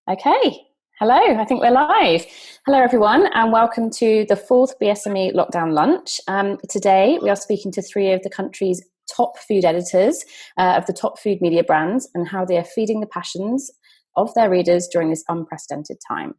Okay. Hello, I think we're live. Hello, everyone, and welcome to the fourth BSME Lockdown Lunch. Today, we are speaking to three of the country's top food editors of the top food media brands and how they are feeding the passions of their readers during this unprecedented time.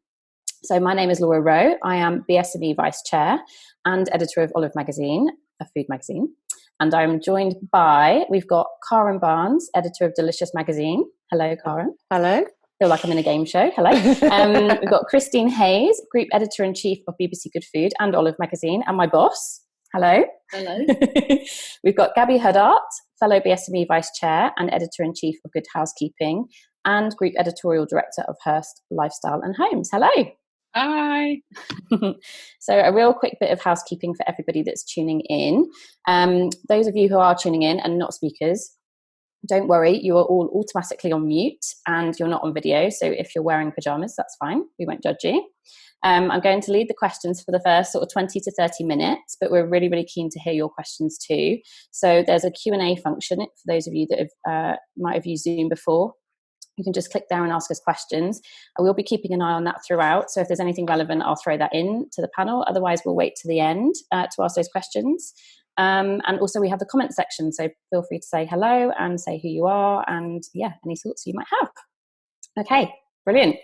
So my name is Rowe. I am BSME Vice Chair and editor of Olive Magazine, a food magazine. And I'm joined by, we've got Karen Barnes, editor of Delicious Magazine. Hello, Karen. Hello. Feel like I'm in a game show. Hello. We've got Christine Hayes, Group Editor-in-Chief of BBC Good Food and Olive Magazine, and my boss. Hello. Hello. We've got Gabby Hada, fellow BSME Vice Chair and Editor-in-Chief of Good Housekeeping and Group Editorial Director of Hearst Lifestyle and Homes. Hello. Hi. So a real quick bit of housekeeping for everybody that's tuning in. Those of you who are tuning in and not speakers, don't worry, you are all automatically on mute and you're not on video. So if you're wearing pajamas, that's fine. We won't judge you. I'm going to lead the questions for the first sort of 20 to 30 minutes, but we're really, really keen to hear your questions too. So there's a Q&A function for those of you that have, might have used Zoom before. You can just click there and ask us questions. I will be keeping an eye on that throughout. So if there's anything relevant, I'll throw that in to the panel. Otherwise, we'll wait to the end to ask those questions. And also we have the comment section. So feel free to say hello and say who you are and any thoughts you might have. Okay, brilliant.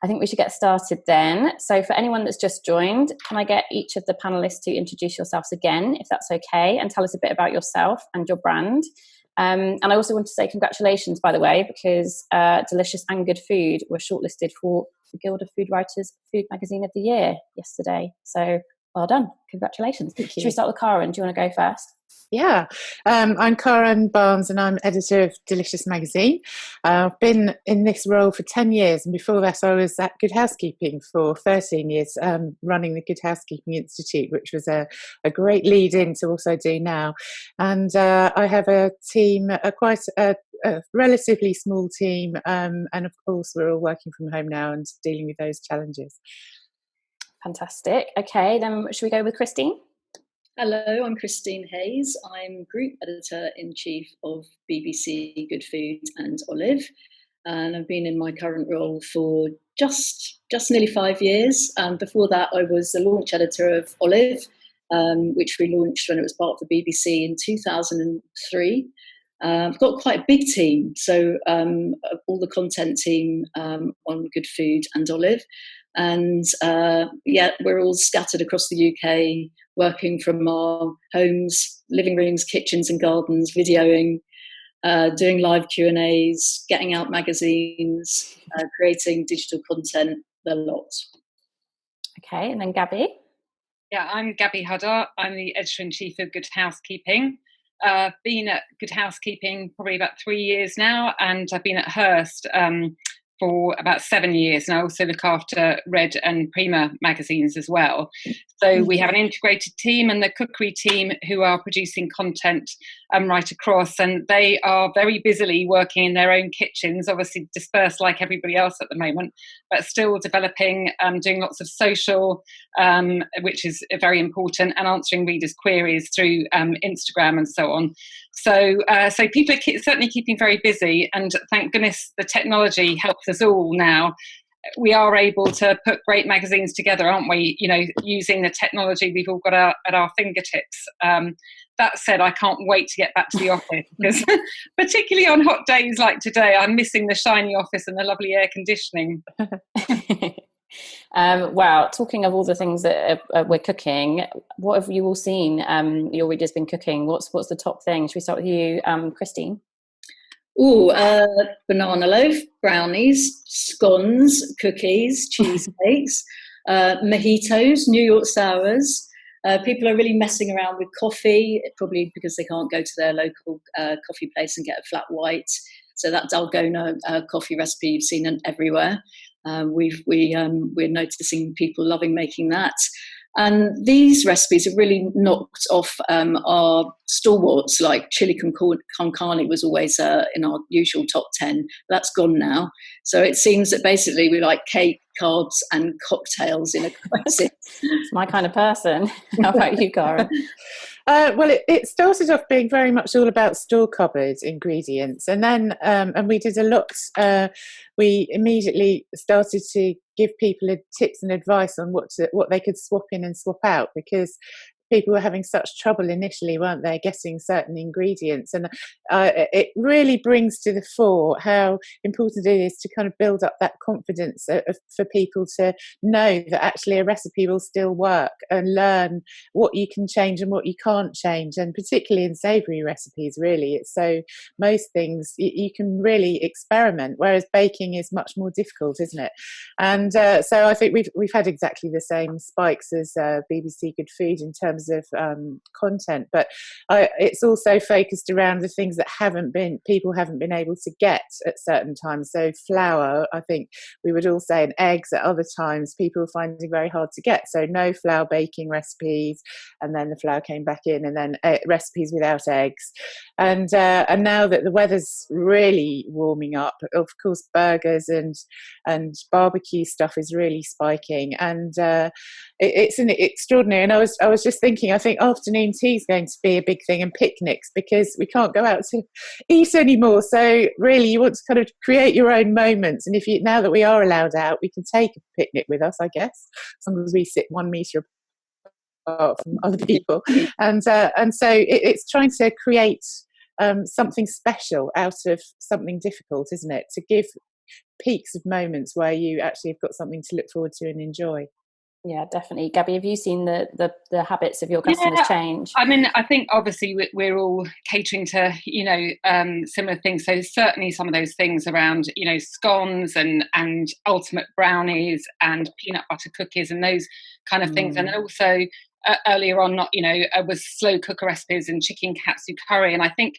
I think we should get started then. So for anyone that's just joined, can I get each of the panelists to introduce yourselves again, if that's okay, and tell us a bit about yourself and your brand. And I also want to say congratulations, by the way, because Delicious and Good Food were shortlisted for the Guild of Food Writers Food Magazine of the Year yesterday. So well done. Congratulations. Thank you. Should we start with Karen? Do you want to go first? Yeah, I'm Karen Barnes and I'm editor of Delicious Magazine. I've been in this role for 10 years and before that I was at Good Housekeeping for 13 years, running the Good Housekeeping Institute, which was a great lead-in to what I do now. And I have a team, quite a relatively small team, and of course we're all working from home now and dealing with those challenges. Fantastic. Okay, then should we go with Christine? Hello, I'm Christine Hayes. I'm Group Editor-in-Chief of BBC Good Food and Olive. And I've been in my current role for just nearly 5 years. Before that, I was the launch editor of Olive, which we launched when it was part of the BBC in 2003. I've got quite a big team, so all the content team on Good Food and Olive. And we're all scattered across the UK, working from our homes, living rooms, kitchens and gardens, videoing, doing live Q&As, getting out magazines, creating digital content, the lot. Okay, and then Gabby? Yeah, I'm Gabby Hada. I'm the editor-in-chief of Good Housekeeping. Been at Good Housekeeping probably about 3 years now, and I've been at Hurst for about 7 years, and I also look after Red and Prima magazines as well. So we have an integrated team and the cookery team who are producing content right across, and they are very busily working in their own kitchens, obviously dispersed like everybody else at the moment, but still developing, doing lots of social, which is very important, and answering readers' queries through Instagram and so on. So people are certainly keeping very busy, and thank goodness the technology helps us all now. We are able to put great magazines together, aren't we? You know, using the technology we've all got at our fingertips. That said, I can't wait to get back to the office because particularly on hot days like today, I'm missing the shiny office and the lovely air conditioning. Wow, talking of all the things that we're cooking, what have you all seen? Your readers been cooking. What's the top thing? Should we start with you, Christine? Banana loaf, brownies, scones, cookies, cheesecakes, mojitos, New York sours. People are really messing around with coffee, probably because they can't go to their local coffee place and get a flat white. So that Dalgona coffee recipe you've seen everywhere. We're noticing people loving making that. And these recipes have really knocked off our stalwarts, like chili con carne was always in our usual top 10. That's gone now. So it seems that basically we like cake, carbs and cocktails in a crisis. It's my kind of person. How about you, Cara? Well, it started off being very much all about store cupboard ingredients, and then and we did a lot. We immediately started to give people tips and advice on what they could swap in and swap out, because people were having such trouble initially, weren't they, getting certain ingredients. And it really brings to the fore how important it is to kind of build up that confidence for people to know that actually a recipe will still work, and learn what you can change and what you can't change. And particularly in savoury recipes, really, it's so, most things you can really experiment, whereas baking is much more difficult, isn't it? And so I think we've had exactly the same spikes as BBC Good Food in terms of content, but it's also focused around the things that people haven't been able to get at certain times. So flour, I think we would all say, and eggs at other times people were finding very hard to get. So no flour baking recipes, and then the flour came back in, and then recipes without eggs. And now that the weather's really warming up, of course burgers and barbecue stuff is really spiking, and it's an extraordinary. And I was just thinking, I think afternoon tea is going to be a big thing, and picnics, because we can't go out to eat anymore. So really, you want to kind of create your own moments. And now that we are allowed out, we can take a picnic with us, I guess, as long as we sit 1 metre apart from other people. And so it's trying to create something special out of something difficult, isn't it? To give peaks of moments where you actually have got something to look forward to and enjoy. Yeah, definitely. Gabby, have you seen the habits of your customers change? I mean, I think obviously we're all catering to, similar things. So certainly some of those things around, scones and ultimate brownies and peanut butter cookies and those kind of things. And then also earlier on, was slow cooker recipes and chicken katsu curry. And I think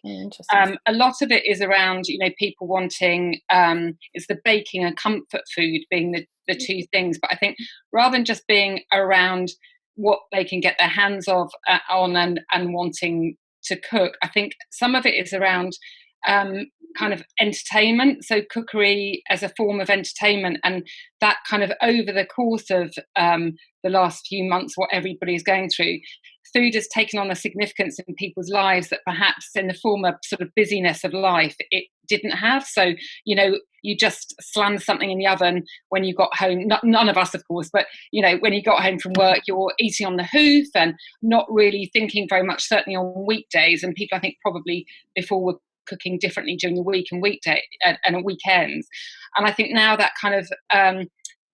a lot of it is around, people wanting, it's the baking and comfort food being the two things. But I think rather than just being around what they can get their hands on and wanting to cook, I think some of it is around kind of entertainment. So cookery as a form of entertainment, and that kind of over the course of the last few months, what everybody is going through, food has taken on a significance in people's lives that perhaps in the former sort of busyness of life it didn't have. So you just slammed something in the oven when you got home. None of us, of course, but when you got home from work, you're eating on the hoof and not really thinking very much, certainly on weekdays. And people, I think, probably before were cooking differently during the week and weekday and weekends. And I think now that kind of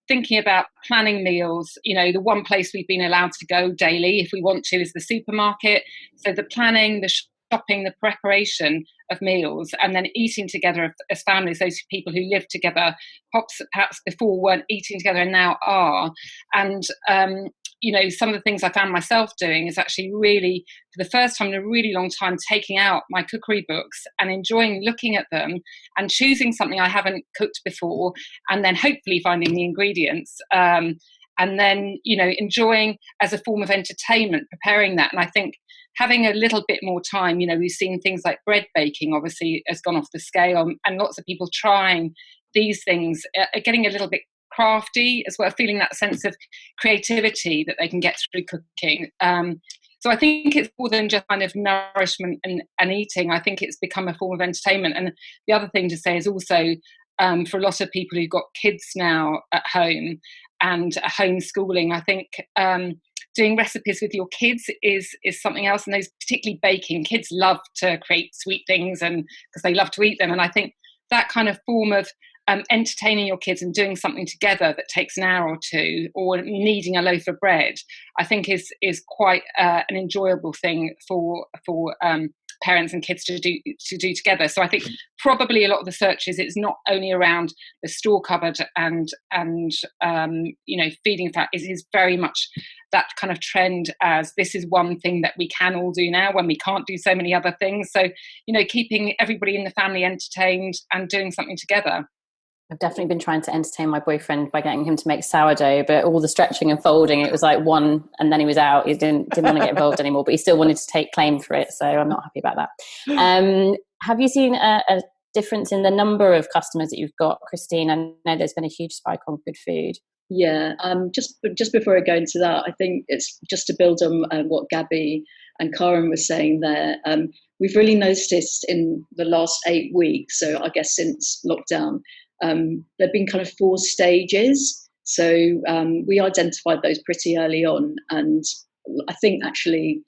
thinking about planning meals, the one place we've been allowed to go daily if we want to is the supermarket. So the planning, the shopping, the preparation of meals, and then eating together as families, those people who live together, perhaps before weren't eating together and now are. And some of the things I found myself doing is actually really, for the first time in a really long time, taking out my cookery books and enjoying looking at them and choosing something I haven't cooked before, and then hopefully finding the ingredients, and then, enjoying as a form of entertainment, preparing that. And I think having a little bit more time, we've seen things like bread baking obviously has gone off the scale, and lots of people trying these things are getting a little bit crafty as well, feeling that sense of creativity that they can get through cooking. So I think it's more than just kind of nourishment and eating. I think it's become a form of entertainment. And the other thing to say is also for a lot of people who've got kids now at home and homeschooling, I think doing recipes with your kids is something else. And those, particularly baking, kids love to create sweet things and because they love to eat them. And I think that kind of form of entertaining your kids and doing something together that takes an hour or two, or kneading a loaf of bread, I think is quite an enjoyable thing for parents and kids to do together. So I think probably a lot of the searches, it's not only around the store cupboard and feeding fat. It is very much that kind of trend as this is one thing that we can all do now when we can't do so many other things. So keeping everybody in the family entertained and doing something together. I've definitely been trying to entertain my boyfriend by getting him to make sourdough, but all the stretching and folding, it was like one and then he was out. He didn't want to get involved anymore, but he still wanted to take claim for it. So I'm not happy about that. Have you seen a difference in the number of customers that you've got, Christine? I know there's been a huge spike on good food. Yeah, just before I go into that, I think it's just to build on what Gabby And Karen was saying there, we've really noticed in the last 8 weeks, so I guess since lockdown, there have been kind of 4 stages. So we identified those pretty early on, and I think actually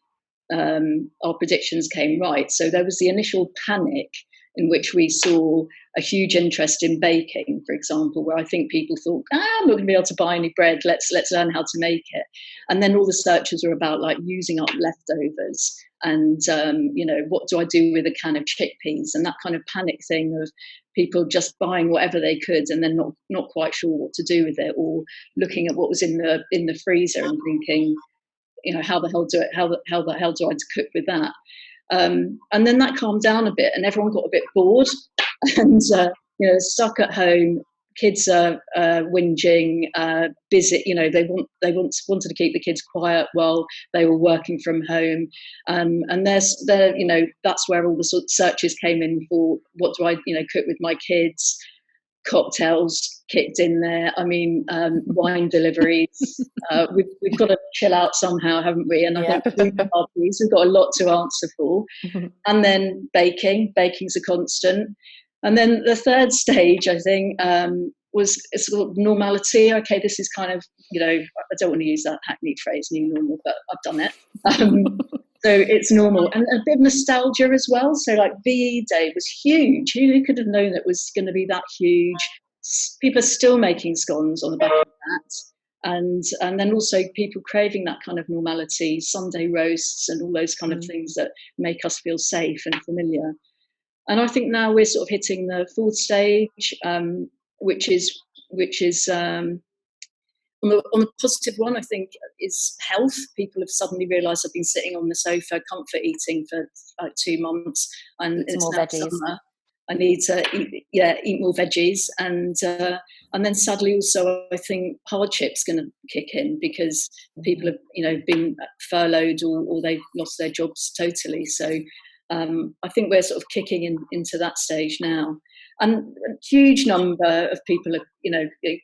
our predictions came right. So there was the initial panic in which we saw a huge interest in baking, for example, where I think people thought, I'm not going to be able to buy any bread. Let's learn how to make it. And then all the searches were about like using up leftovers and, what do I do with a can of chickpeas, and that kind of panic thing of people just buying whatever they could and then not quite sure what to do with it, or looking at what was in the freezer and thinking, how the hell do I cook with that? And then that calmed down a bit, and everyone got a bit bored, and stuck at home. Kids are whinging, busy. They wanted to keep the kids quiet while they were working from home, and that's where all the sort of searches came in for what do I cook with my kids. Cocktails kicked in there. I mean, wine deliveries. We've got to chill out somehow, haven't we? And I think food parties, we've got a lot to answer for. And then baking. Baking's a constant. And then the third stage, I think, was sort of normality. Okay, this is kind of, I don't want to use that hackneyed phrase, new normal, but I've done it. So it's normal, and a bit of nostalgia as well. So like VE Day was huge. Who could have known it was going to be that huge? People are still making scones on the back of that. And then also people craving that kind of normality, Sunday roasts and all those kind of things that make us feel safe and familiar. And I think now we're sort of hitting the 4th stage, which is on the positive one, I think, is health. People have suddenly realised I've been sitting on the sofa, comfort eating for like 2 months, and it's now summer. I need to eat more veggies, and then sadly also I think hardship's going to kick in because people have been furloughed or they've lost their jobs totally. So I think we're sort of kicking into that stage now. And a huge number of people are,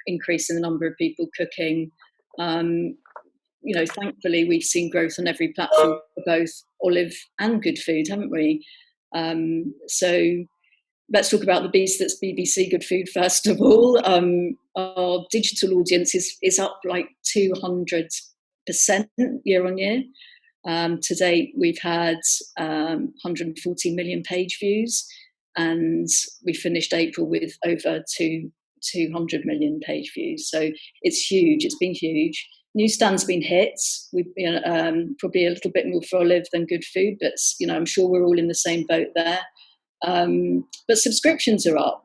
increasing the number of people cooking. Thankfully, we've seen growth on every platform for both Olive and Good Food, haven't we? So let's talk about that's BBC Good Food first of all. Our digital audience is up like 200% year on year. To date, we've had 140 million page views. And we finished April with over 200 million page views. So it's huge. It's been huge. Newsstand's been hit. We've been probably a little bit more for Olive than Good Food, but I'm sure we're all in the same boat there. But subscriptions are up.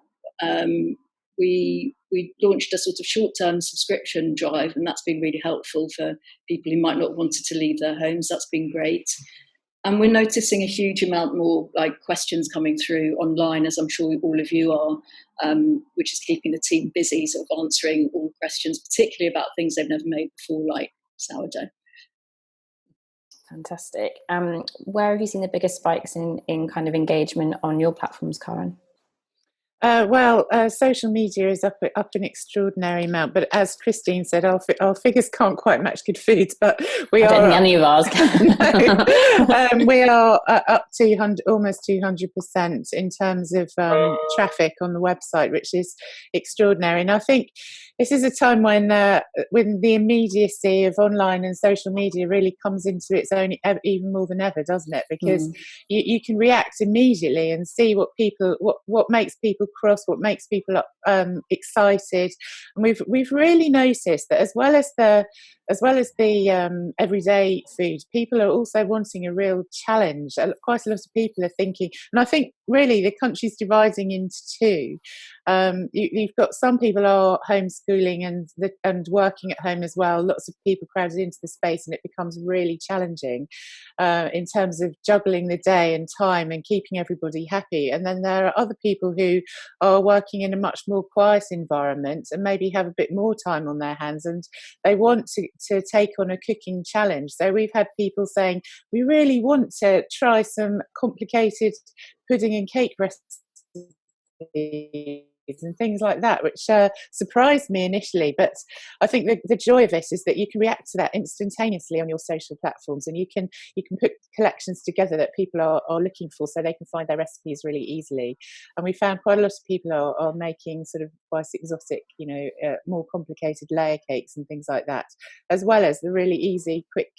We launched a sort of short-term subscription drive, and that's been really helpful for people who might not wanted to leave their homes. That's been great. And we're noticing a huge amount more like questions coming through online, as I'm sure all of you are, which is keeping the team busy, sort of answering all questions, particularly about things they've never made before, like sourdough. Fantastic. Where have you seen the biggest spikes in kind of engagement on your platforms, Karen? Social media is up an extraordinary amount, but as Christine said, our figures can't quite match Good Foods, but we I don't think any of ours can. We are up to almost 200% in terms of traffic on the website, which is extraordinary. And I think this is a time when the immediacy of online and social media really comes into its own even more than ever, doesn't it? Because you can react immediately and see what makes people cross, what makes people excited. And we've really noticed that as well as the everyday food, people are also wanting a real challenge. Quite a lot of people are thinking, and I think really the country's dividing into two. You've got some people are homeschooling and working at home as well. Lots of people crowded into the space, and it becomes really challenging in terms of juggling the day and time and keeping everybody happy. And then there are other people who are working in a much more quiet environment and maybe have a bit more time on their hands, and they want to take on a cooking challenge. So we've had people saying, we really want to try some complicated pudding and cake recipes. and things like that, which surprised me initially. But I think the joy of it is that you can react to that instantaneously on your social platforms, and you can put collections together that people are looking for, so they can find their recipes really easily. And we found quite a lot of people are making sort of quite exotic, more complicated layer cakes and things like that, as well as the really easy, quick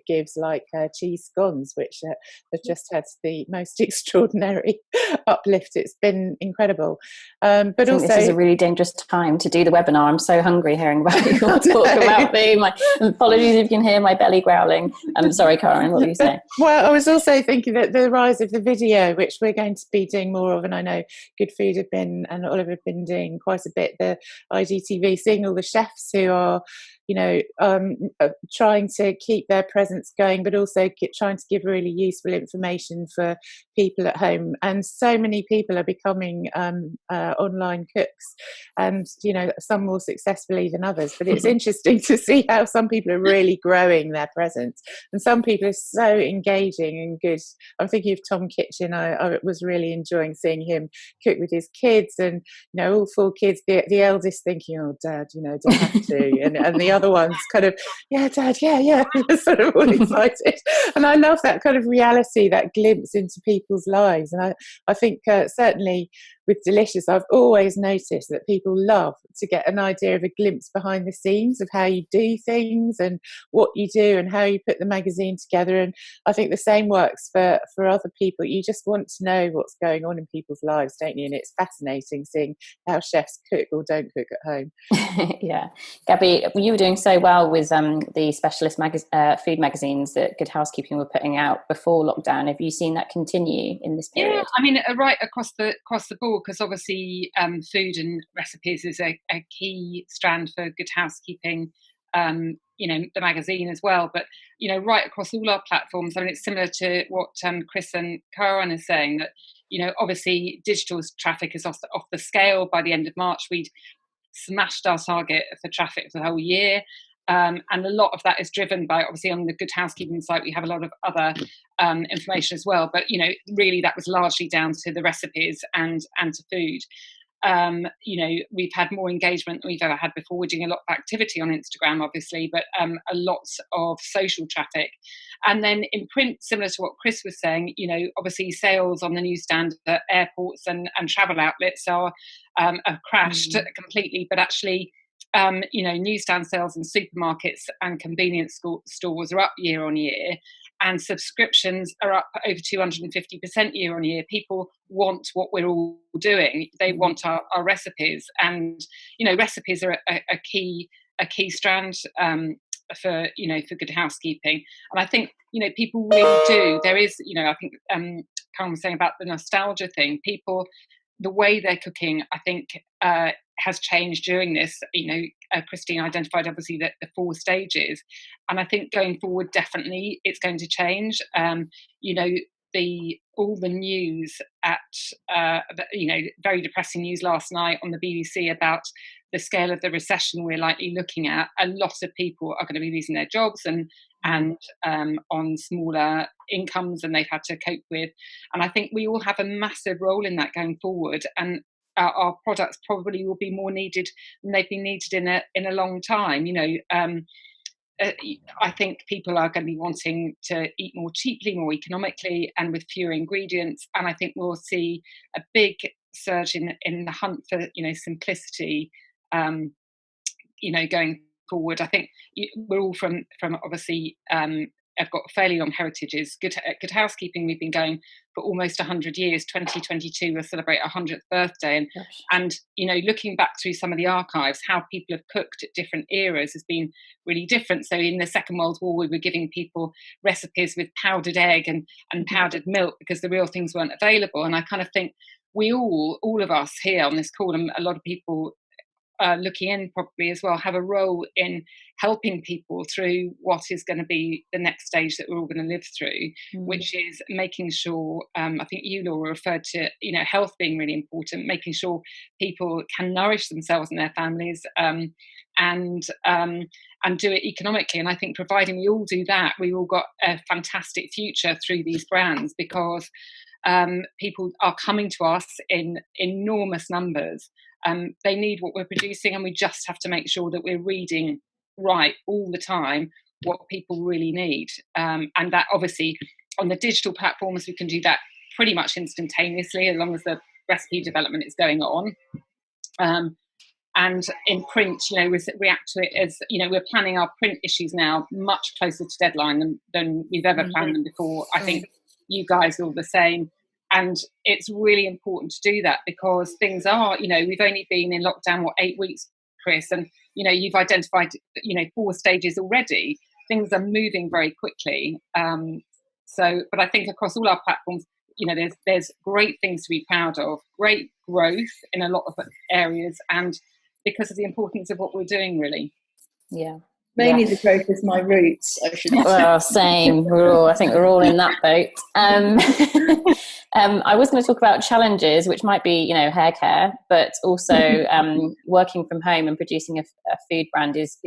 gives like cheese scones, which have just had the most extraordinary uplift. It's been incredible. But I think also, this is a really dangerous time to do the webinar. I'm so hungry hearing about you all talk about me. Apologies if you can hear my belly growling. I'm sorry, Karen, what were you saying? Well, I was also thinking that the rise of the video, which we're going to be doing more of, and I know Good Food and Olive have been doing quite a bit, the IGTV, seeing all the chefs who are trying to keep their presence going, but also trying to give really useful information for people at home. And so many people are becoming online cooks, and some more successfully than others. But it's interesting to see how some people are really growing their presence, and some people are so engaging and good. I'm thinking of Tom Kitchen. I was really enjoying seeing him cook with his kids, and all 4 kids. The eldest thinking, "Oh, Dad, do I have to?" and the other ones kind of, "Yeah, Dad, yeah," sort of all excited. And I love that kind of reality, that glimpse into people's lives. And I think certainly with Delicious, I've always noticed that people love to get an idea of a glimpse behind the scenes of how you do things and what you do and how you put the magazine together. And I think the same works for other people. You just want to know what's going on in people's lives, don't you? And it's fascinating seeing how chefs cook or don't cook at home. Yeah. Gabby, you were doing so well with the specialist food magazines that Good Housekeeping were putting out before lockdown. Have you seen that continue in this period? Yeah, I mean, right across the board, because obviously food and recipes is a key strand for Good Housekeeping, the magazine as well. But, right across all our platforms, I mean, it's similar to what Chris and Karen are saying, that, obviously digital traffic is off the scale. By the end of March, we'd smashed our target for traffic for the whole year. And a lot of that is driven by, obviously, on the Good Housekeeping site, we have a lot of other information as well. But, really that was largely down to the recipes and to food. We've had more engagement than we've ever had before. We're doing a lot of activity on Instagram, obviously, but a lot of social traffic. And then in print, similar to what Chris was saying, obviously sales on the newsstand at airports and travel outlets have crashed completely, but actually, newsstand sales in supermarkets and convenience stores are up year on year, and subscriptions are up over 250% year on year. People want what we're all doing. They want our recipes, and recipes are a key strand for Good Housekeeping. And I think people really do. There is I think Karen was saying about the nostalgia thing. People, the way they're cooking, I think, has changed during this. Christine identified obviously the 4 stages, and I think going forward, definitely it's going to change. All the news very depressing news last night on the BBC about the scale of the recession we're likely looking at. A lot of people are going to be losing their jobs and on smaller incomes than they've had to cope with. And I think we all have a massive role in that going forward. And our products probably will be more needed than they've been needed in a long time. I think people are going to be wanting to eat more cheaply, more economically, and with fewer ingredients. And I think we'll see a big surge in the hunt for simplicity. Going forward, I think we're all from obviously. I've got fairly long heritages. Good Housekeeping, we've been going for almost 100 years. 2022 will celebrate our 100th birthday. And looking back through some of the archives, how people have cooked at different eras has been really different. So in the Second World War, we were giving people recipes with powdered egg and powdered milk because the real things weren't available. And I kind of think we all of us here on this call, and a lot of people looking in probably as well, have a role in helping people through what is going to be the next stage that we're all going to live through, which is making sure, I think you, Laura, referred to, health being really important, making sure people can nourish themselves and their families and do it economically. And I think providing we all do that, we all got a fantastic future through these brands, because people are coming to us in enormous numbers. They need what we're producing, and we just have to make sure that we're reading right all the time what people really need. And that obviously on the digital platforms, we can do that pretty much instantaneously as long as the recipe development is going on. And in print, we react to it as, we're planning our print issues now much closer to deadline than we've ever planned them before. I think you guys are all the same. And it's really important to do that because things are, we've only been in lockdown, 8 weeks, Chris, and, you've identified, 4 stages already. Things are moving very quickly. But I think across all our platforms, there's great things to be proud of, great growth in a lot of areas, and because of the importance of what we're doing, really. Yeah. Mainly the growth is my roots, I should say. Well, same. I think we're all in that boat. I was going to talk about challenges, which might be, hair care, but also working from home and producing a food brand is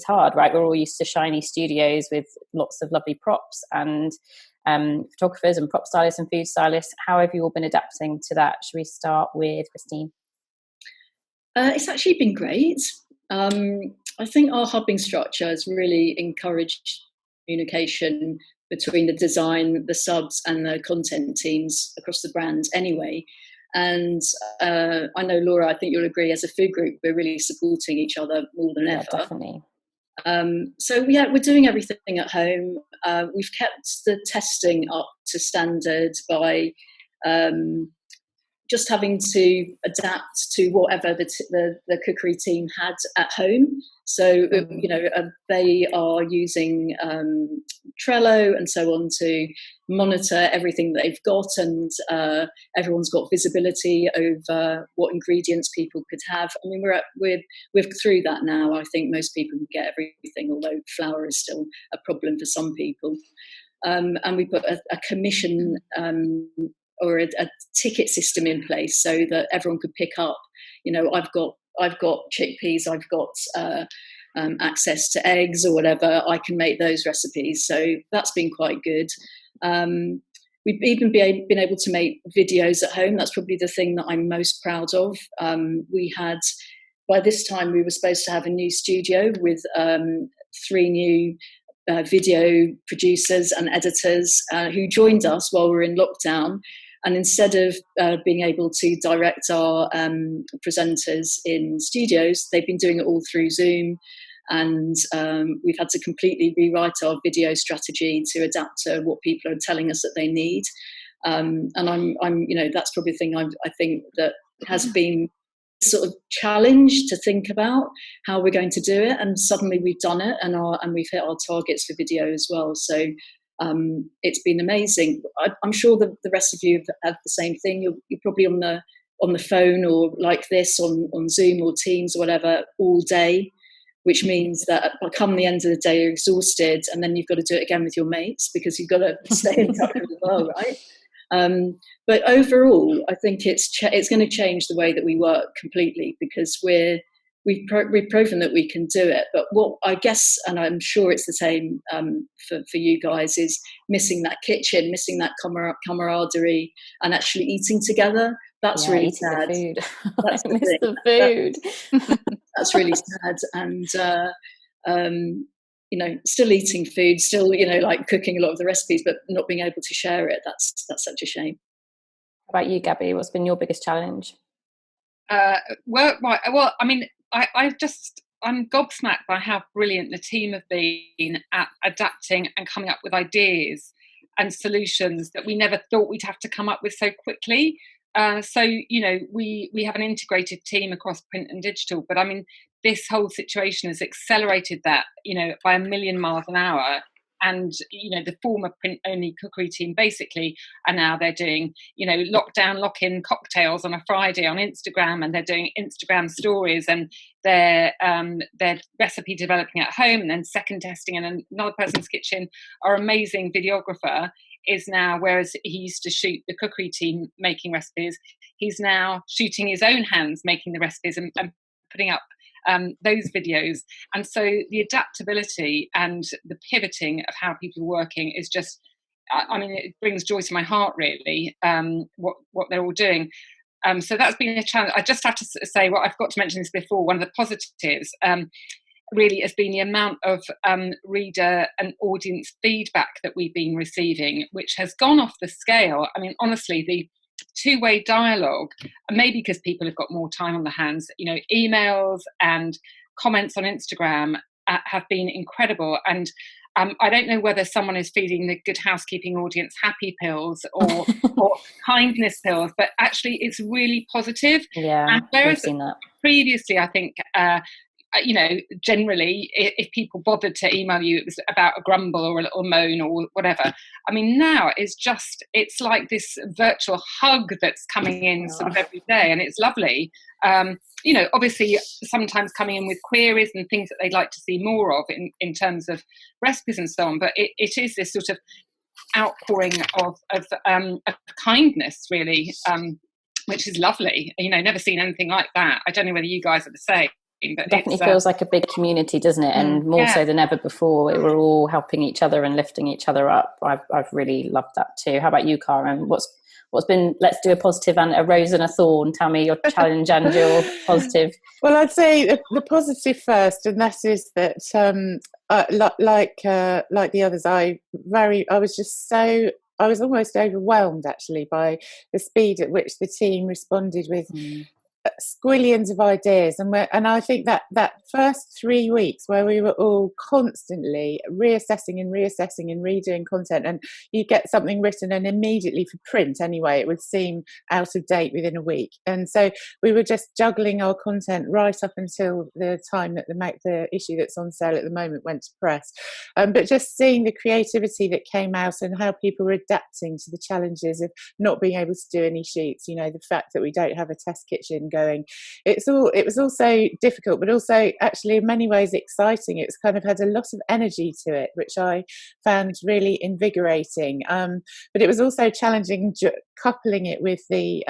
hard, right? We're all used to shiny studios with lots of lovely props and photographers and prop stylists and food stylists. How have you all been adapting to that? Should we start with Christine? It's actually been great. I think our hubbing structure has really encouraged communication between the design, the subs and the content teams across the brand anyway. And I know, Laura, I think you'll agree, as a food group, we're really supporting each other more than ever. Definitely. So we're doing everything at home. We've kept the testing up to standard by just having to adapt to whatever the cookery team had at home. So, they are using Trello and so on to monitor everything that they've got, and everyone's got visibility over what ingredients people could have. I mean, we're through that now. I think most people can get everything, although flour is still a problem for some people. And we put a commission or a ticket system in place so that everyone could pick up. I've got chickpeas, I've got access to eggs or whatever. I can make those recipes, so that's been quite good. We've even been able to make videos at home. That's probably the thing that I'm most proud of. By this time, we were supposed to have a new studio with 3 new video producers and editors who joined us while we were in lockdown. And instead of being able to direct our presenters in studios, they've been doing it all through Zoom. And we've had to completely rewrite our video strategy to adapt to what people are telling us that they need. And I'm that's probably the thing I think that has been sort of challenged to think about how we're going to do it. And suddenly we've done it, and we've hit our targets for video as well. So it's been amazing. I'm sure the rest of you have had the same thing. You're probably on the phone or like this on Zoom or Teams or whatever all day, which means that come the end of the day you're exhausted, and then you've got to do it again with your mates because you've got to stay in touch as well, right? But overall, I think it's going to change the way that we work completely because we've proven that we can do it. But what I guess, and I'm sure it's the same for you guys, is missing that kitchen, missing that camaraderie, and actually eating together. That's really sad. The food. That's I miss the food. That's really sad. And still eating food, still like cooking a lot of the recipes, but not being able to share it. That's such a shame. How about you, Gabby? What's been your biggest challenge? Well, I mean, I'm gobsmacked by how brilliant the team have been at adapting and coming up with ideas and solutions that we never thought we'd have to come up with so quickly. So we have an integrated team across print and digital, but I mean, this whole situation has accelerated that, by 1,000,000 miles an hour. And, the former print-only cookery team basically are now they're doing, lockdown, lock-in cocktails on a Friday on Instagram, and they're doing Instagram stories, and they're recipe developing at home and then second testing in another person's kitchen. Our amazing videographer is now, whereas he used to shoot the cookery team making recipes, he's now shooting his own hands making the recipes and putting up those videos. And so the adaptability and the pivoting of how people are working is just, I mean, it brings joy to my heart, really, what they're all doing. So that's been a challenge. I just have to say, well, I've got to mention this before, one of the positives really has been the amount of reader and audience feedback that we've been receiving, which has gone off the scale. I mean, honestly, the two-way dialogue, maybe because people have got more time on their hands, emails and comments on Instagram have been incredible. And I don't know whether someone is feeding the Good Housekeeping audience happy pills or kindness pills, but actually it's really positive. Yeah, and whereas we've seen that. Previously, I think, generally, if people bothered to email you, it was about a grumble or a little moan or whatever. I mean, now it's like this virtual hug that's coming in sort of every day, and it's lovely. Obviously, sometimes coming in with queries and things that they'd like to see more of in terms of recipes and so on. But it is this sort of outpouring of kindness, really, which is lovely. Never seen anything like that. I don't know whether you guys are the same. But definitely feels like a big community, doesn't it? And more so than ever before, we're all helping each other and lifting each other up. I've really loved that too. How about you, Karen? What's been, let's do a positive and a rose and a thorn. Tell me your challenge and your positive. Well, I'd say the positive first, and that is that like the others, I was almost overwhelmed actually by the speed at which the team responded with squillions of ideas, and I think that first 3 weeks where we were all constantly reassessing and redoing content, and you get something written and immediately for print anyway it would seem out of date within a week, and so we were just juggling our content right up until the time that the issue that's on sale at the moment went to press, but just seeing the creativity that came out and how people were adapting to the challenges of not being able to do any shoots, the fact that we don't have a test kitchen going. It was also difficult, but also actually in many ways exciting. It's kind of had a lot of energy to it, which I found really invigorating. But it was also challenging coupling it with the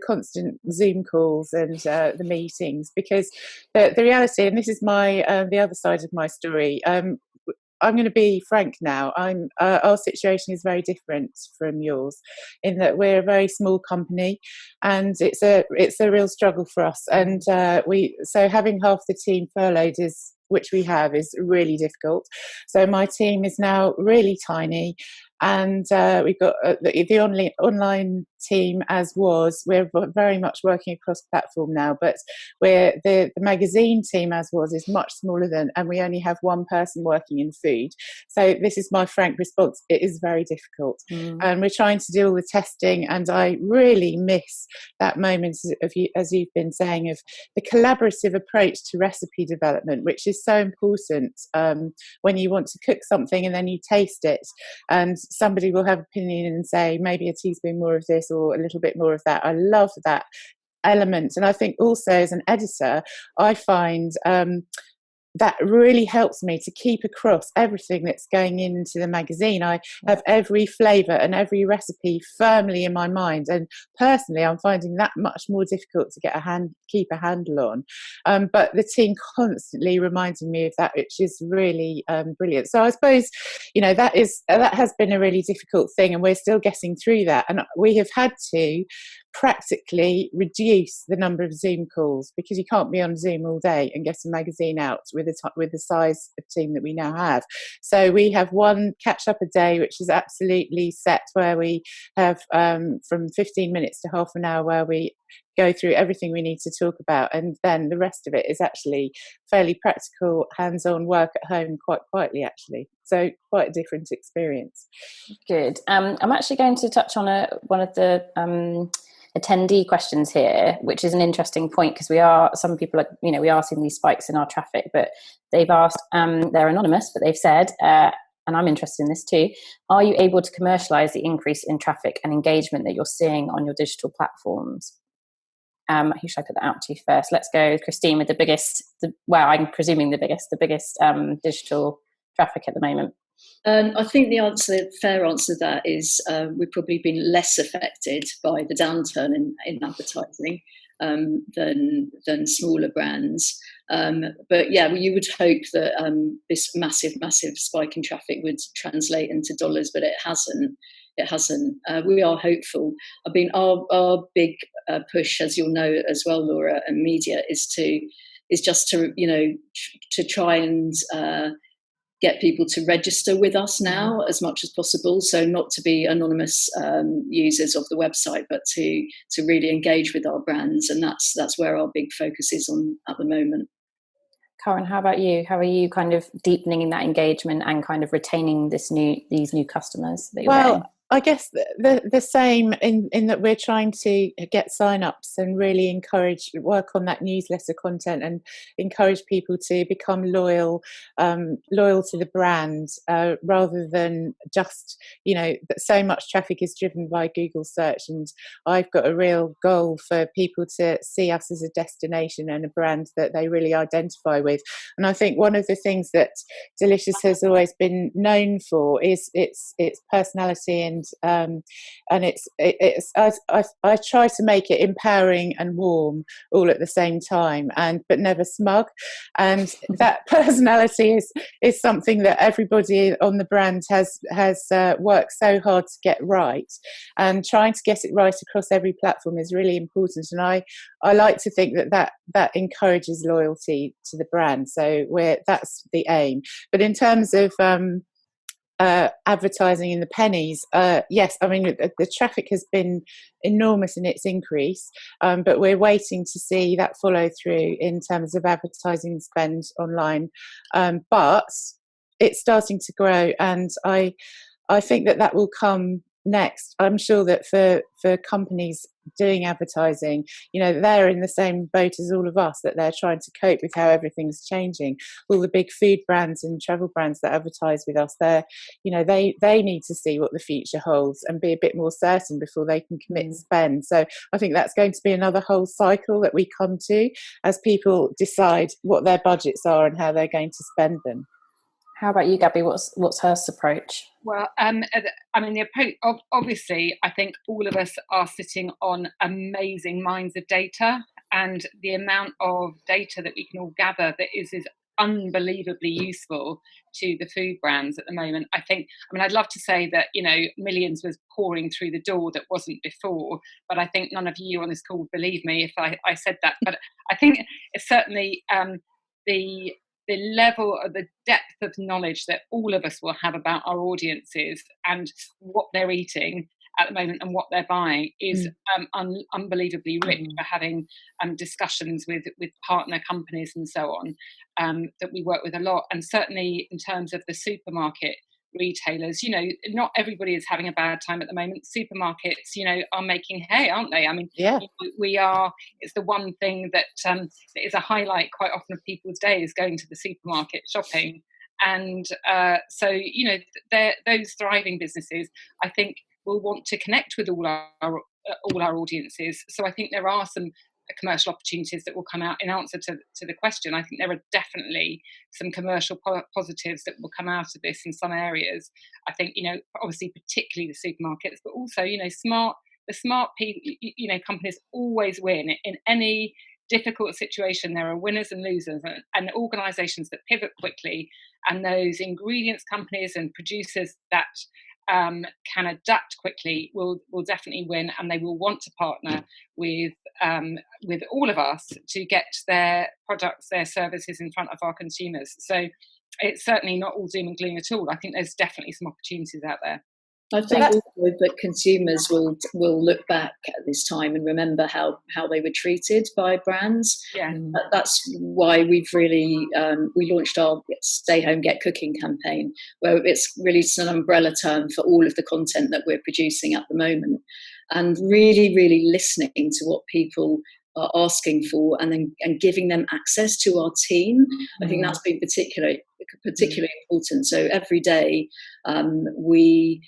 constant Zoom calls and the meetings, because the reality, and this is my the other side of my story. I'm going to be frank now. Our situation is very different from yours, in that we're a very small company, and it's a real struggle for us. And so having half the team furloughed which we have, is really difficult. So my team is now really tiny, and we've got the online team as was. We're very much working across platform now, but the magazine team as was is much smaller and we only have one person working in food. So this is my frank response. It is very difficult, and we're trying to do all the testing, and I really miss that moment of you, as you've been saying, of the collaborative approach to recipe development, which is so important when you want to cook something and then you taste it and somebody will have opinion and say maybe a teaspoon more of this or a little bit more of that. I love that element, and I think also as an editor I find that really helps me to keep across everything that's going into the magazine. I have every flavour and every recipe firmly in my mind, and personally I'm finding that much more difficult to keep a handle on. But the team constantly reminding me of that, which is really brilliant. So I suppose that has been a really difficult thing, and we're still getting through that. And we have had to practically reduce the number of Zoom calls, because you can't be on Zoom all day and get a magazine out with the size of team that we now have. So we have one catch up a day, which is absolutely set, where we have from 15 minutes to half an hour where we go through everything we need to talk about, and then the rest of it is actually fairly practical hands-on work at home, quite quietly actually. So quite a different experience. Good. I'm actually going to touch on one of the attendee questions here, which is an interesting point, because we are seeing these spikes in our traffic, but they've asked, they're anonymous, but they've said, and I'm interested in this too, are you able to commercialize the increase in traffic and engagement that you're seeing on your digital platforms? Who should I put that out to first? Let's go, Christine, with I'm presuming the biggest digital traffic at the moment. I think the fair answer to that is we've probably been less affected by the downturn in advertising than smaller brands. But yeah, you would hope that this massive spike in traffic would translate into dollars, but it hasn't. it hasn't. We are hopeful. I mean, our big push, as you'll know as well, Laura, and media, is just to to try and get people to register with us now as much as possible. So not to be anonymous users of the website, but to really engage with our brands, and that's where our big focus is on at the moment. Karen, how about you? How are you kind of deepening in that engagement and kind of retaining these new customers that you're getting? I guess the same in that we're trying to get sign-ups and really work on that newsletter content and encourage people to become loyal to the brand, rather than just, that so much traffic is driven by Google search. And I've got a real goal for people to see us as a destination and a brand that they really identify with. And I think one of the things that Delicious has always been known for is its personality and I try to make it empowering and warm all at the same time, but never smug. And that personality is something that everybody on the brand has worked so hard to get right, and trying to get it right across every platform is really important. And I like to think that encourages loyalty to the brand. So that's the aim. But in terms of advertising in the pennies, yes, I mean the traffic has been enormous in its increase, but we're waiting to see that follow through in terms of advertising spend online, but it's starting to grow, and I think that will come next. I'm sure that for companies doing advertising, they're in the same boat as all of us, that they're trying to cope with how everything's changing. All the big food brands and travel brands that advertise with us, they need to see what the future holds and be a bit more certain before they can commit spend. So I think that's going to be another whole cycle that we come to as people decide what their budgets are and how they're going to spend them. How about you, Gabby? What's Hurst's approach? Well, I mean, the approach, obviously, I think all of us are sitting on amazing mines of data, and the amount of data that we can all gather that is unbelievably useful to the food brands at the moment. I'd love to say that, millions was pouring through the door that wasn't before, but I think none of you on this call would believe me if I said that. But I think it's certainly the level of the depth of knowledge that all of us will have about our audiences and what they're eating at the moment and what they're buying is unbelievably rich for having discussions with partner companies and so on, that we work with a lot. And certainly in terms of the supermarket retailers, not everybody is having a bad time at the moment. Supermarkets, are making hay, aren't they? I mean, yeah, it's the one thing that is a highlight quite often of people's day is going to the supermarket shopping. And so, those thriving businesses, I think, will want to connect with all our audiences. So I think there are some commercial opportunities that will come out in answer to the question. I think there are definitely some commercial positives that will come out of this in some areas. I think, obviously particularly the supermarkets, but also, the smart people, companies always win in any difficult situation. There are winners and losers, and organisations that pivot quickly, and those ingredients companies and producers that can adapt quickly will definitely win, and they will want to partner with all of us to get their products, their services in front of our consumers. So it's certainly not all doom and gloom at all. I think there's definitely some opportunities out there. I think also that consumers will look back at this time and remember how they were treated by brands. Yeah. That's why we've really we launched our Stay Home Get Cooking campaign, where it's really an umbrella term for all of the content that we're producing at the moment, and really, really listening to what people are asking for, and giving them access to our team. I think that's been particularly important. So every day we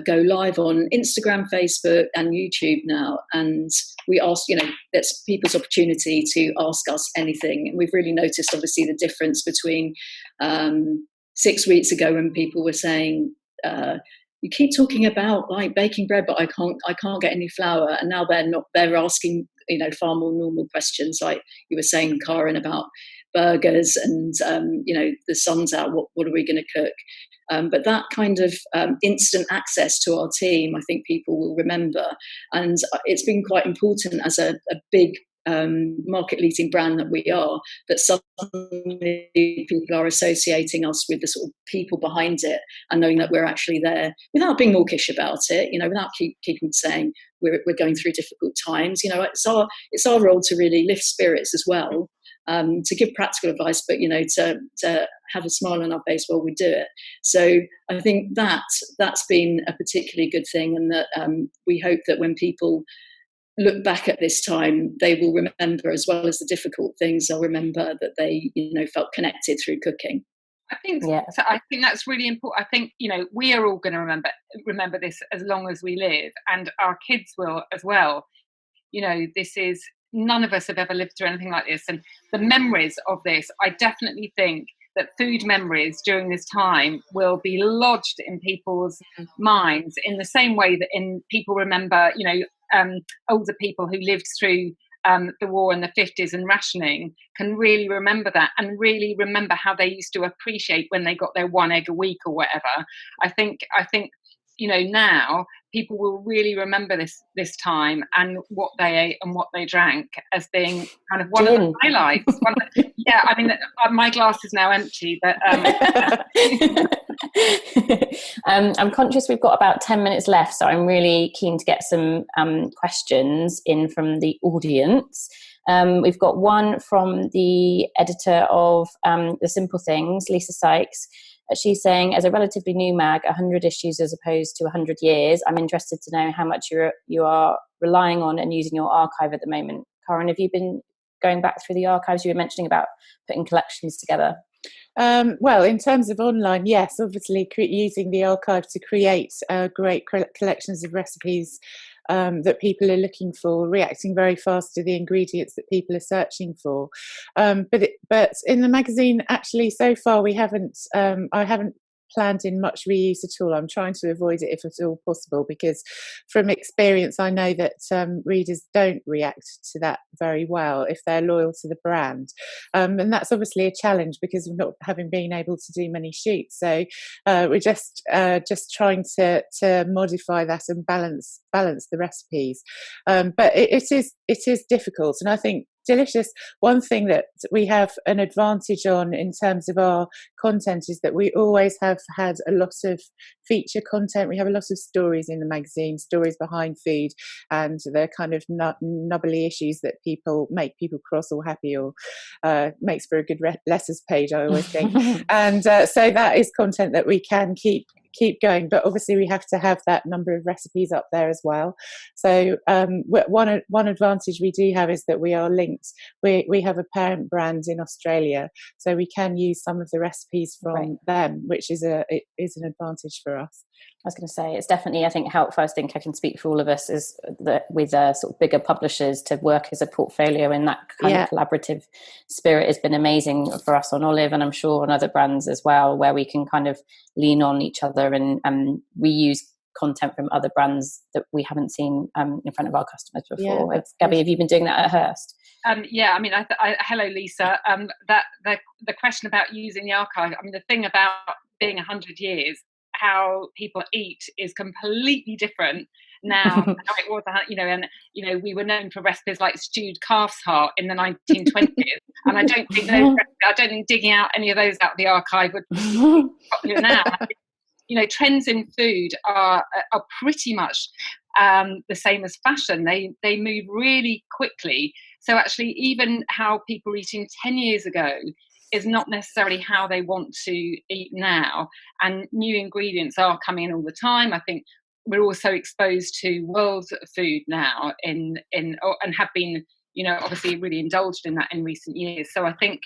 go live on Instagram, Facebook and YouTube now, and we ask, that's people's opportunity to ask us anything. And we've really noticed obviously the difference between 6 weeks ago when people were saying, you keep talking about like baking bread, but I can't get any flour, and now they're asking far more normal questions, like you were saying, Karen, about burgers and the sun's out, what are we going to cook? But that kind of instant access to our team, I think people will remember. And it's been quite important as a big market-leading brand that we are, that suddenly people are associating us with the sort of people behind it, and knowing that we're actually there without being mawkish about it, without keeping saying we're going through difficult times. It's our role to really lift spirits as well, to give practical advice, but to have a smile on our face while we do it. So I think that's been a particularly good thing, and that we hope that when people look back at this time, they will remember, as well as the difficult things, they'll remember that they felt connected through cooking. I think so. I think that's really important. I think we are all going to remember this as long as we live, and our kids will as well. This is, none of us have ever lived through anything like this, and the memories of this, I definitely think that food memories during this time will be lodged in people's minds in the same way that people remember, older people who lived through the war in the 50s and rationing can really remember that, and really remember how they used to appreciate when they got their 1 egg a week or whatever. I think now people will really remember this time and what they ate and what they drank as being kind of one of the highlights. My glass is now empty, but I'm conscious we've got about 10 minutes left, so I'm really keen to get some questions in from the audience. We've got one from the editor of The Simple Things, Lisa Sykes. She's saying, as a relatively new mag, 100 issues as opposed to 100 years, I'm interested to know how much you are relying on and using your archive at the moment. Karen, have you been going back through the archives? You were mentioning about putting collections together. Well, in terms of online, yes, obviously using the archive to create great collections of recipes that people are looking for, reacting very fast to the ingredients that people are searching for. But in the magazine, actually, so far I haven't planned in much reuse at all. I'm trying to avoid it if at all possible, because from experience I know that readers don't react to that very well if they're loyal to the brand, and that's obviously a challenge because of not having been able to do many shoots. So we're just trying to modify that and balance the recipes, but it is difficult. And I think Delicious, one thing that we have an advantage on in terms of our content is that we always have had a lot of feature content. We have a lot of stories in the magazine, stories behind food, and the kind of nubbly issues that make people cross or happy, or makes for a good letters page, I always think. And so that is content that we can keep going, but obviously we have to have that number of recipes up there as well. So one advantage we do have is that we are linked. We have a parent brand in Australia, so we can use some of the recipes from them, which is an advantage for us. I was going to say, it's definitely, I think, helpful. I think I can speak for all of us, is that with sort of bigger publishers to work as a portfolio in that kind of collaborative spirit has been amazing for us on Olive, and I'm sure on other brands as well, where we can kind of lean on each other and reuse content from other brands that we haven't seen in front of our customers before. Gabby, have you been doing that at Hearst? Hello, Lisa. The question about using the archive, the thing about being 100 years, how people eat is completely different now than how it was, and we were known for recipes like stewed calf's heart in the 1920s, and I don't think digging out any of those out of the archive would be popular now. Trends in food are pretty much the same as fashion. They move really quickly. So actually, even how people were eating 10 years ago is not necessarily how they want to eat now. And new ingredients are coming in all the time. I think we're also exposed to world food now and have been, obviously really indulged in that in recent years. So I think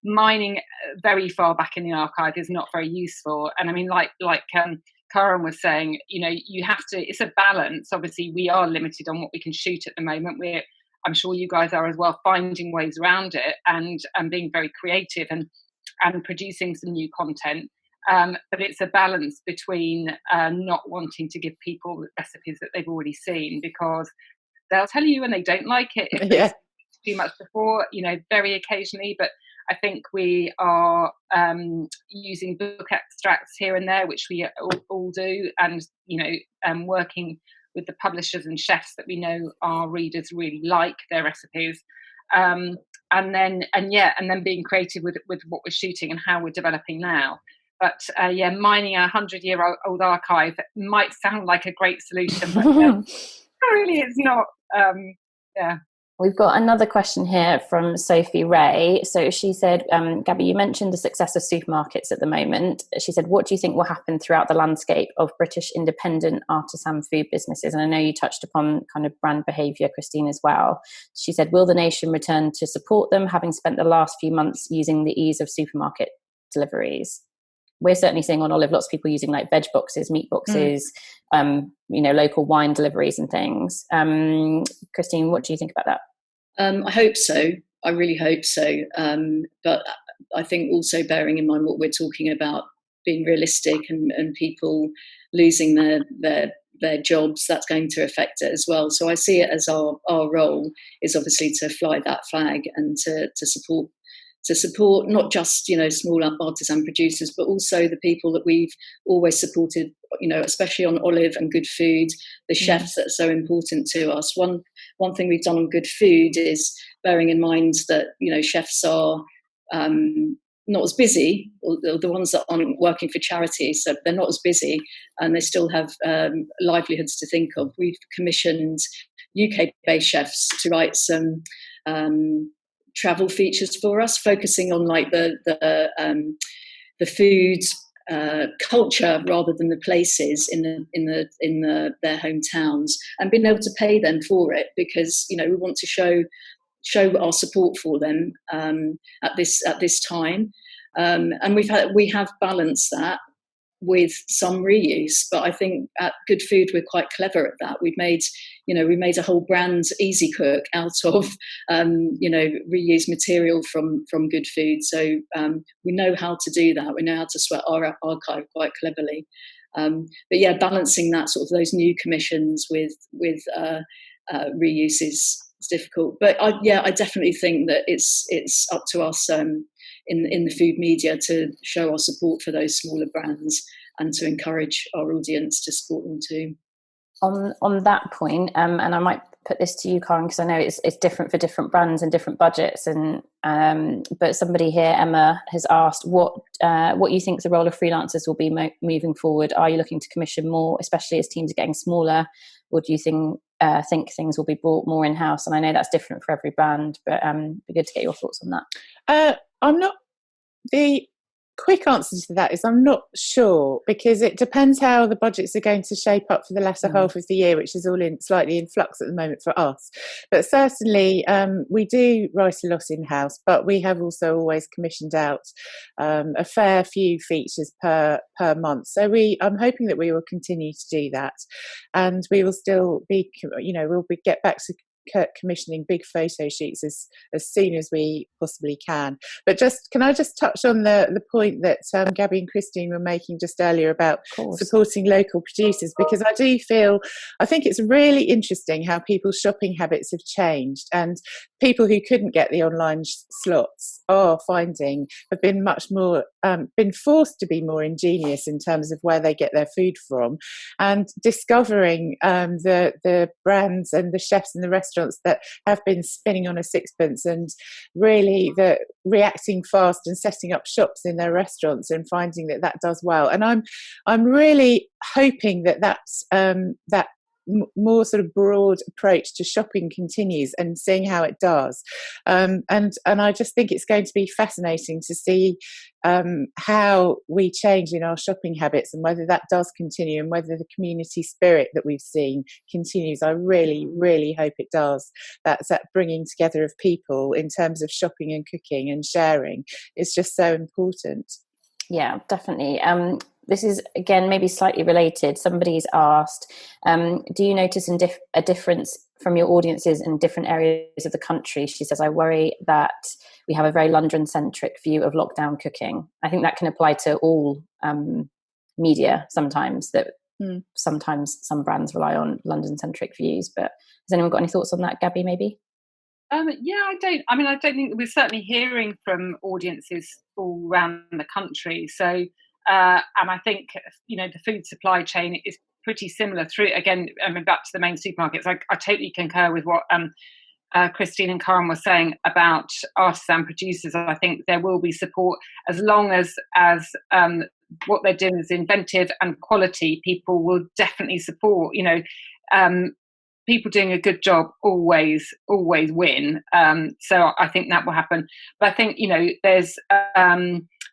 mining very far back in the archive is not very useful. And like Karen was saying, you have to, it's a balance. Obviously we are limited on what we can shoot at the moment. I'm sure you guys are as well, finding ways around it and being very creative and producing some new content. But it's a balance between not wanting to give people recipes that they've already seen, because they'll tell you when they don't like it if it's too much before, very occasionally. But I think we are using book extracts here and there, which we all do, and working with the publishers and chefs that we know our readers really like their recipes, and then being creative with what we're shooting and how we're developing now. But mining a 100-year-old archive might sound like a great solution, but really it's not. We've got another question here from Sophie Ray. So she said, Gabby, you mentioned the success of supermarkets at the moment. She said, what do you think will happen throughout the landscape of British independent artisan food businesses? And I know you touched upon kind of brand behaviour, Christine, as well. She said, will the nation return to support them, having spent the last few months using the ease of supermarket deliveries? We're certainly seeing on Olive lots of people using like veg boxes, meat boxes, local wine deliveries and things. Christine, what do you think about that? I hope so. I really hope so. But I think also bearing in mind what we're talking about, being realistic and people losing their jobs, that's going to affect it as well. So I see it as our role is obviously to fly that flag and to support not just small artisan producers, but also the people that we've always supported, especially on Olive and Good Food, the chefs that are so important to us. One thing we've done on Good Food is bearing in mind that chefs are not as busy, or the ones that aren't working for charities, so they're not as busy and they still have livelihoods to think of. We've commissioned UK-based chefs to write some travel features for us, focusing on like the food culture rather than the places in their hometowns, and being able to pay them for it, because we want to show our support for them at this time, and we have balanced that with some reuse. But I think at Good Food we're quite clever at that. We made a whole brand, Easy Cook, out of reused material from Good Food. So we know how to do that. We know how to sweat our archive quite cleverly. But balancing that sort of those new commissions with reuse is difficult. But I definitely think that it's up to us in the food media to show our support for those smaller brands and to encourage our audience to support them too. On that point, and I might put this to you, Karen, because I know it's different for different brands and different budgets. And but somebody here, Emma, has asked what you think the role of freelancers will be moving forward. Are you looking to commission more, especially as teams are getting smaller, or do you think things will be brought more in house? And I know that's different for every brand, but it'd be good to get your thoughts on that. The quick answer to that is I'm not sure, because it depends how the budgets are going to shape up for the latter half of the year, which is all slightly in flux at the moment for us. But certainly we do write a lot in-house, but we have also always commissioned out a fair few features per month. So I'm hoping that we will continue to do that, and we will still be, we'll get back to commissioning big photo shoots as soon as we possibly can. But can I just touch on the point that Gabby and Christine were making just earlier about supporting local producers, because I think it's really interesting how people's shopping habits have changed, and people who couldn't get the online slots have been much more been forced to be more ingenious in terms of where they get their food from, and discovering the brands and the chefs and the restaurants that have been spinning on a sixpence, and really reacting fast and setting up shops in their restaurants and finding that does well. And I'm really hoping that's that more sort of broad approach to shopping continues, and seeing how it does. And I just think it's going to be fascinating to see how we change in our shopping habits, and whether that does continue, and whether the community spirit that we've seen continues. I really, really hope it does. That's that bringing together of people in terms of shopping and cooking and sharing. It's just so important. Yeah, definitely. This is, again, maybe slightly related. Somebody's asked, do you notice a difference from your audiences in different areas of the country? She says, I worry that we have a very London-centric view of lockdown cooking. I think that can apply to all media sometimes, that sometimes some brands rely on London-centric views. But has anyone got any thoughts on that? Gabby, maybe? I don't think we're certainly hearing from audiences all around the country. So, and I think, the food supply chain is pretty similar through, again, back to the main supermarkets. I totally concur with what Christine and Karen were saying about artisan producers. I think there will be support as long as what they're doing is inventive and quality. People will definitely support. People doing a good job always win. So I think that will happen. But I think there's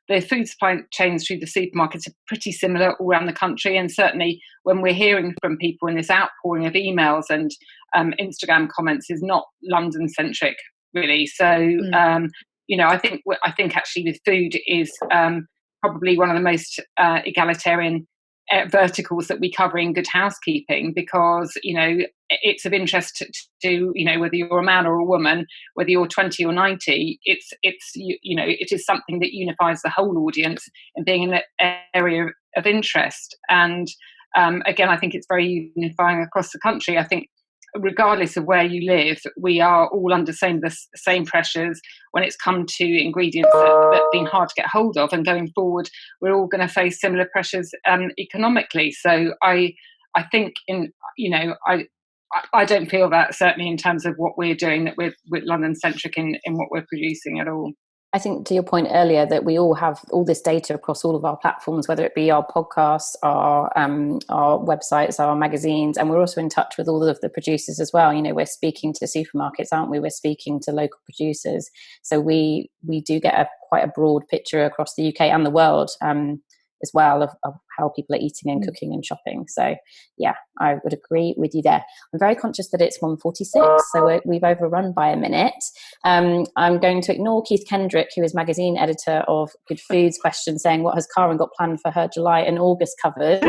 the food supply chains through the supermarkets are pretty similar all around the country, and certainly when we're hearing from people in this outpouring of emails and Instagram comments is not London centric really. So I think actually with food is probably one of the most egalitarian verticals that we cover in Good Housekeeping, because it's of interest to whether you're a man or a woman, whether you're 20 or 90. It is something that unifies the whole audience in being in an area of interest. And again, I think it's very unifying across the country. I think regardless of where you live, we are all under the same pressures when it's come to ingredients that have been hard to get hold of, and going forward we're all going to face similar pressures economically. So I think I don't feel that, certainly in terms of what we're doing, that we're London centric in what we're producing at all. I think to your point earlier that we all have all this data across all of our platforms, whether it be our podcasts, our websites, our magazines, and we're also in touch with all of the producers as well. We're speaking to supermarkets, aren't we? We're speaking to local producers. So we do get quite a broad picture across the UK and the world as well of how people are eating and cooking and shopping. So yeah, I would agree with you there. I'm very conscious that it's 1:46, so we've overrun by a minute. I'm going to ignore Keith Kendrick, who is magazine editor of Good Foods, question saying what has Karen got planned for her July and August covers,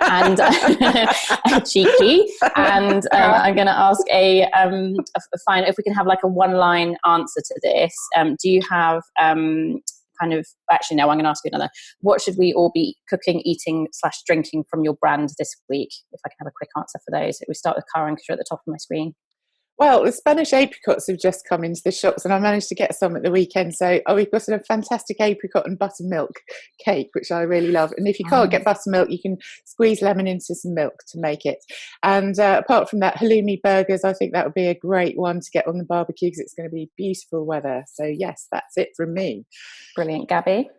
and cheeky. And I'm going to ask a fine, if we can have like a one-line answer to this. Do you have I'm going to ask you another. What should we all be cooking, eating / drinking from your brand this week? If I can have a quick answer for those. We start with Karen, because you're at the top of my screen. Well, the Spanish apricots have just come into the shops, and I managed to get some at the weekend. So we've got a fantastic apricot and buttermilk cake, which I really love. And if you can't get buttermilk, you can squeeze lemon into some milk to make it. And apart from that, halloumi burgers, I think that would be a great one to get on the barbecue, because it's going to be beautiful weather. So yes, that's it from me. Brilliant. Gabby?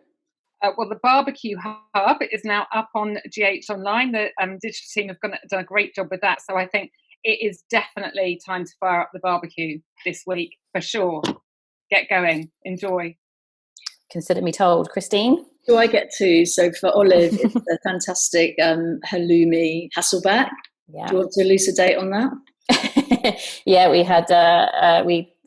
Well, the barbecue hub is now up on GH Online. The digital team have done a great job with that. So I think it is definitely time to fire up the barbecue this week, for sure. Get going. Enjoy. Consider me told. Christine? Do I get to? So for Olive, it's a fantastic halloumi Hasselback. Yeah. Do you want to elucidate on that? Yeah, we had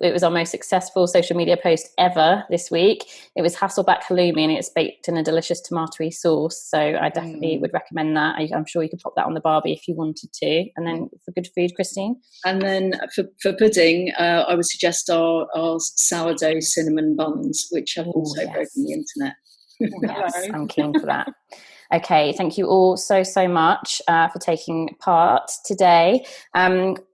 it was our most successful social media post ever this week. It was Hasselback halloumi, and it's baked in a delicious tomatoey sauce. So I definitely would recommend that. I'm sure you could pop that on the barbie if you wanted to. And then for good food, Christine? And then for pudding, I would suggest our sourdough cinnamon buns, which have also broken the internet. Yes, I'm keen for that. Okay, thank you all so much for taking part today.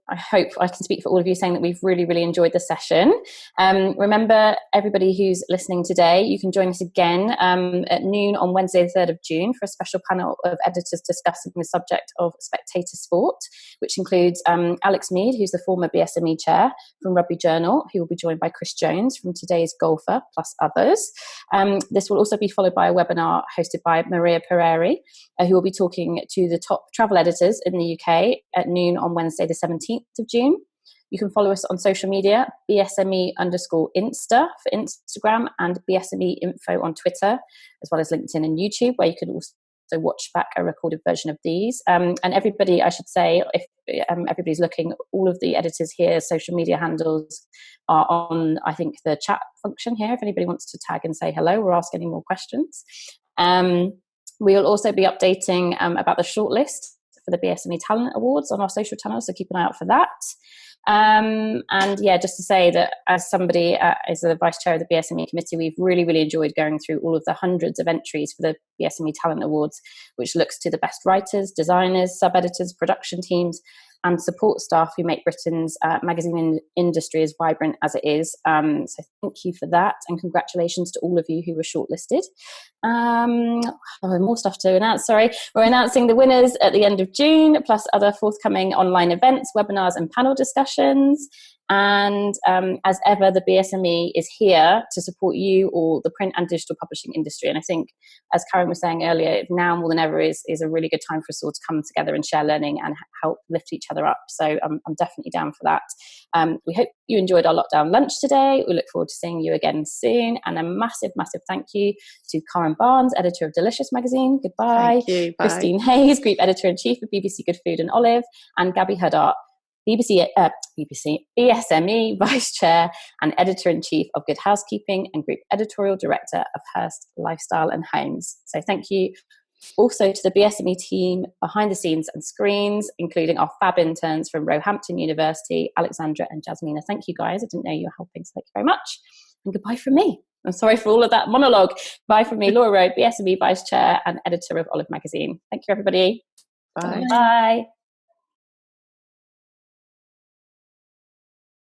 I hope I can speak for all of you saying that we've really, really enjoyed the session. Remember, everybody who's listening today, you can join us again at noon on Wednesday, the 3rd of June, for a special panel of editors discussing the subject of spectator sport, which includes Alex Mead, who's the former BSME chair from Rugby Journal, who will be joined by Chris Jones from Today's Golfer, plus others. This will also be followed by a webinar hosted by Maria Pereri, who will be talking to the top travel editors in the UK at noon on Wednesday, the 17th of June. You can follow us on social media, BSME_Insta for Instagram, and BSME Info on Twitter, as well as LinkedIn and YouTube, where you can also watch back a recorded version of these. And everybody, I should say, if everybody's looking, all of the editors here, social media handles are on, I think, the chat function here, if anybody wants to tag and say hello or ask any more questions. We'll also be updating about the shortlist for the BSME Talent Awards on our social channels, so keep an eye out for that. And yeah, just to say that as somebody as the Vice Chair of the BSME Committee, we've really, really enjoyed going through all of the hundreds of entries for the BSME Talent Awards, which looks to the best writers, designers, sub-editors, production teams, and support staff who make Britain's magazine industry as vibrant as it is. So thank you for that, and congratulations to all of you who were shortlisted. More stuff to announce, sorry. We're announcing the winners at the end of June, plus other forthcoming online events, webinars and panel discussions. And as ever, the BSME is here to support you or the print and digital publishing industry. And I think, as Karen was saying earlier, now more than ever is a really good time for us all to come together and share learning and help lift each other up. So I'm definitely down for that. We hope you enjoyed our lockdown lunch today. We look forward to seeing you again soon. And a massive, massive thank you to Karen Barnes, editor of Delicious magazine. Goodbye. Thank you. Bye. Christine Hayes, group editor-in-chief of BBC Good Food and Olive, and Gabby Hada, BSME Vice Chair and Editor-in-Chief of Good Housekeeping and Group Editorial Director of Hearst Lifestyle and Homes. So thank you also to the BSME team behind the scenes and screens, including our fab interns from Roehampton University, Alexandra and Jasmina. Thank you guys. I didn't know you were helping, so thank you very much. And goodbye from me. I'm sorry for all of that monologue. Bye from me, Laura Rowe, BSME Vice Chair and Editor of Olive Magazine. Thank you, everybody. Bye. Bye.